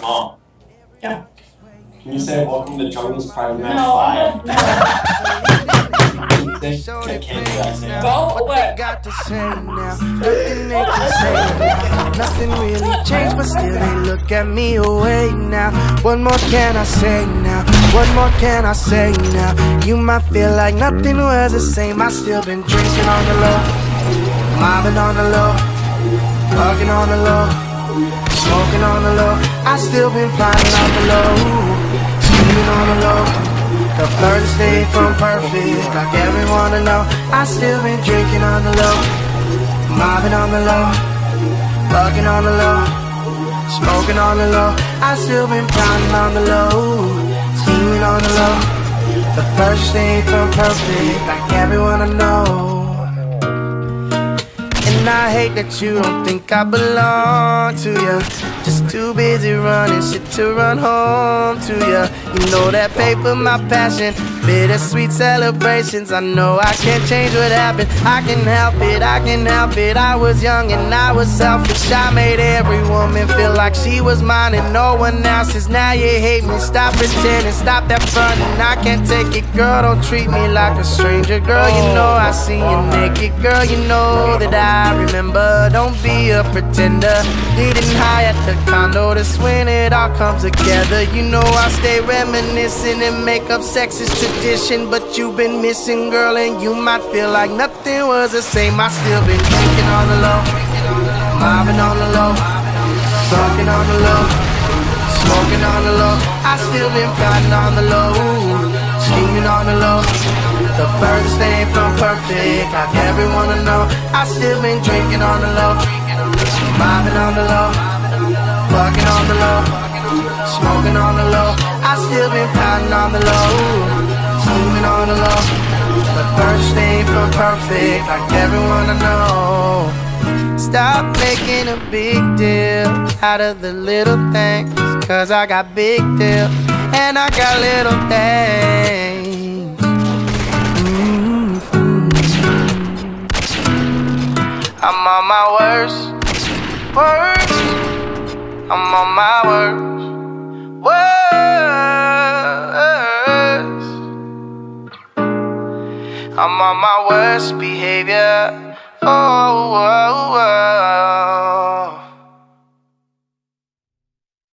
Mom, Yeah. can you say welcome to Jungle's Prime Match No, 5? no. I can't do that now. Go away. Got to say now, nothing they can say now. Nothing really changed, but still they look at me away now. What more can I say now? What more can I say now? You might feel like nothing was the same. I still been drinking on the low, mobbing on the low, fucking on the low, smoking on the low. I still been plotting on the low, scheming on the low. The furthest thing from perfect, like everyone to know. I still been drinking on the low, mobbing on the low, fucking on the low, smoking on the low. I still been plotting on the low, scheming on the low. The first thing from perfect, like everyone I know. And I hate that you don't think I belong to you. Just too busy running shit to run home to you. You know that paper, my passion, bittersweet celebrations. I know I can't change what happened. I can help it, I can help it. I was young and I was selfish. I made every woman feel like she was mine and no one else's. Now you hate me, stop pretending, stop that fronting. I can't take it, girl, don't treat me like a stranger. Girl, you know I see you naked. Girl, you know that I remember. Don't be a pretender. Getting high at the condo, that's when it all comes together. You know I stay reminiscing and make up sex is tradition, but you've been missing, girl, and you might feel like nothing was the same. I still been drinking on the low, mobbing on the low, fucking on the low, smoking on the low. I still been plotting on the low, scheming on the low. The furthest thing from perfect, like everyone I know. I still been drinking on the low, mobbing on the low, fucking on the low, smoking on the low. I still been plotting on the low, scheming on the low. The first thing from perfect, like everyone I know. Stop making a big deal out of the little things, cause I got big deals and I got little things. I'm on my worst. I'm on my worst. I'm on my worst behavior. Oh, oh, oh.